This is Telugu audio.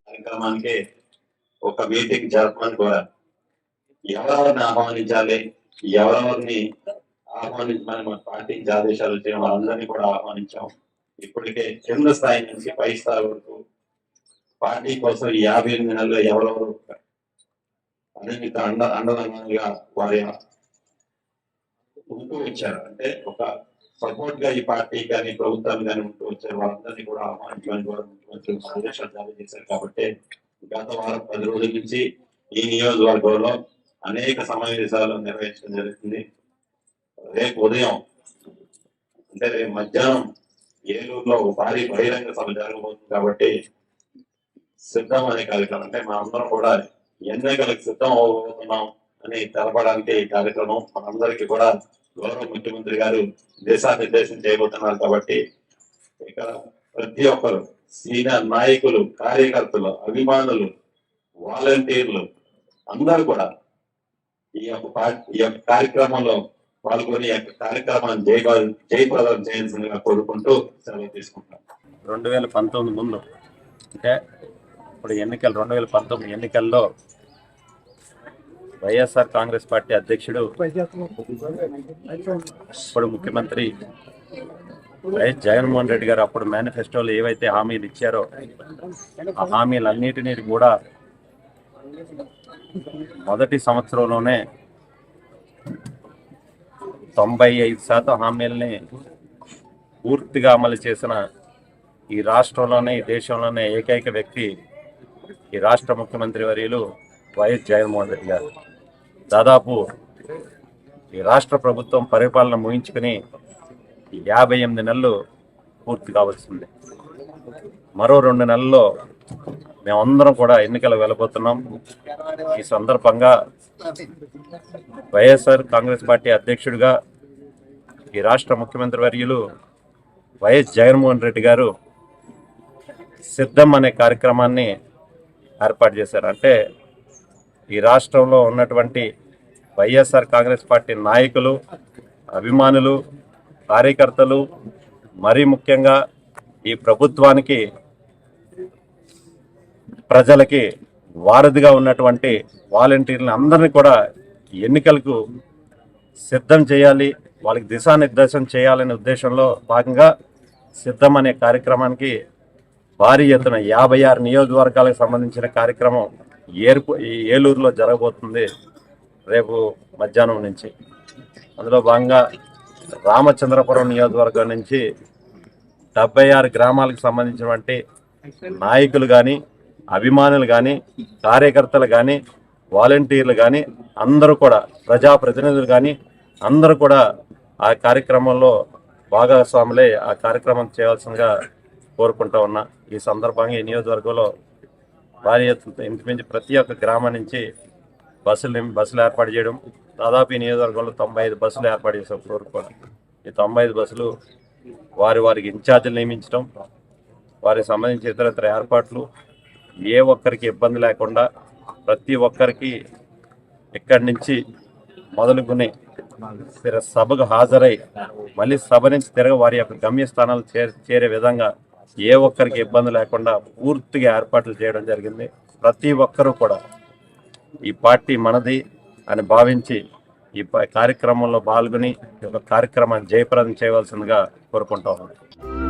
కార్యక్రమానికి ఒక మీటింగ్ జరపమని కూడా ఎవరెవరిని ఆహ్వానించాలి, ఎవరెవరిని ఆహ్వానించమని మన పార్టీకి ఆదేశాలు వచ్చాయి. వాళ్ళందరినీ కూడా ఆహ్వానించాం. ఇప్పటికే కింద స్థాయి నుంచి పై స్థాయి వరకు పార్టీ కోసం 58 నెలల్లో ఎవరెవరు అన్నింటి అండదండలుగా వారి ఉంటూ వచ్చారు. అంటే ఒక సపోర్ట్ గా ఈ పార్టీ కానీ ప్రభుత్వాన్ని కానీ ఉంటూ వచ్చారు. వాళ్ళందరినీ కూడా ఆహ్వానించమని కూడా ముఖ్యమంత్రి ఆదేశాలు జారీ చేశారు. కాబట్టి గత వారం 10 రోజుల నుంచి ఈ నియోజకవర్గంలో అనేక సమావేశాలు నిర్వహించడం జరుగుతుంది. రేపు ఉదయం అంటే రేపు మధ్యాహ్నం ఏలూరులో ఒక భారీ బహిరంగ సభ జరగబోతుంది. కాబట్టి సిద్ధం అనే కార్యక్రమం అంటే మనందరం కూడా ఎన్నికలకు సిద్ధం అవబోతున్నాం అని తెలపడానికి ఈ కార్యక్రమం మనందరికీ కూడా గౌరవ ముఖ్యమంత్రి గారు దిశానిర్దేశం చేయబోతున్నారు. కాబట్టి ఇక్కడ ప్రతి ఒక్కరు సీనియర్ నాయకులు, కార్యకర్తలు, అభిమానులు, వాలంటీర్లు అందరూ కూడా ఈ యొక్క కార్యక్రమంలో పాల్గొని ఈ యొక్క కార్యక్రమాన్ని జయప్రదం చేయాల్సిందిగా కోరుకుంటూ సెలవు తీసుకుంటాం. 2019 ముందు అంటే ఇప్పుడు 2019 ఎన్నికల్లో వైఎస్ఆర్ కాంగ్రెస్ పార్టీ అధ్యక్షుడు ఇప్పుడు ముఖ్యమంత్రి వైఎస్ జగన్మోహన్ రెడ్డి గారు అప్పుడు మేనిఫెస్టోలో ఏవైతే హామీలు ఇచ్చారో ఆ హామీలన్నిటినీ కూడా మొదటి సంవత్సరంలోనే 95% హామీలని పూర్తిగా అమలు చేసిన ఈ రాష్ట్రంలోనే ఈ దేశంలోనే ఏకైక వ్యక్తి ఈ రాష్ట్ర ముఖ్యమంత్రి వర్యులు వైఎస్ జగన్మోహన్ రెడ్డి గారు. దాదాపు ఈ రాష్ట్ర ప్రభుత్వం పరిపాలన ముగించుకుని 58 నెలలు పూర్తి కావాల్సింది. మరో 2 నెలల్లో మేమందరం కూడా ఎన్నికలు వెళ్ళబోతున్నాం. ఈ సందర్భంగా వైఎస్ఆర్ కాంగ్రెస్ పార్టీ అధ్యక్షుడిగా ఈ రాష్ట్ర ముఖ్యమంత్రి వర్యులు వైఎస్ జగన్మోహన్ రెడ్డి గారు సిద్ధం అనే కార్యక్రమాన్ని ఏర్పాటు చేశారు. అంటే ఈ రాష్ట్రంలో ఉన్నటువంటి వైఎస్ఆర్ కాంగ్రెస్ పార్టీ నాయకులు, అభిమానులు, కార్యకర్తలు, మరీ ముఖ్యంగా ఈ ప్రభుత్వానికి ప్రజలకి వారధిగా ఉన్నటువంటి వాలంటీర్లను అందరినీ కూడా ఎన్నికలకు సిద్ధం చేయాలి, వాళ్ళకి దిశానిర్దేశం చేయాలనే ఉద్దేశంలో భాగంగా సిద్ధం అనే కార్యక్రమానికి భారీ ఎత్తున 56 నియోజకవర్గాలకు సంబంధించిన కార్యక్రమం ఏలూరులో జరగబోతుంది రేపు మధ్యాహ్నం నుంచి. అందులో భాగంగా రామచంద్రపురం నియోజకవర్గం నుంచి 76 గ్రామాలకు సంబంధించినటువంటి నాయకులు కానీ, అభిమానులు కానీ, కార్యకర్తలు కానీ, వాలంటీర్లు కానీ అందరూ కూడా, ప్రజాప్రతినిధులు కానీ అందరూ కూడా ఆ కార్యక్రమంలో భాగస్వాములై ఆ కార్యక్రమం చేయాల్సిందిగా కోరుకుంటూ ఉన్నా. ఈ సందర్భంగా ఈ నియోజకవర్గంలో భారీ ఎత్తున ఇంచుమించు ప్రతి ఒక్క గ్రామం నుంచి బస్సులు ఏర్పాటు చేయడం, దాదాపు ఈ నియోజకవర్గంలో 95 బస్సులు ఏర్పాటు చేసాం కోరుకోవడం. ఈ 95 బస్సులు వారికి ఇన్ఛార్జీలు నియమించడం, వారికి సంబంధించిన ఇతర ఏర్పాట్లు, ఏ ఒక్కరికి ఇబ్బంది లేకుండా ప్రతి ఒక్కరికి ఇక్కడి నుంచి మొదలుకొని సభకు హాజరై మళ్ళీ సభ నుంచి తిరగ వారి యొక్క గమ్యస్థానాలు చేరే విధంగా ఏ ఒక్కరికి ఇబ్బంది లేకుండా పూర్తిగా ఏర్పాట్లు చేయడం జరిగింది. ప్రతి ఒక్కరూ కూడా ఈ పార్టీ మనది అని భావించి ఈ కార్యక్రమంలో పాల్గొని ఈ కార్యక్రమాన్ని జయప్రదం చేయవలసిందిగా కోరుకుంటా ఉన్నాను.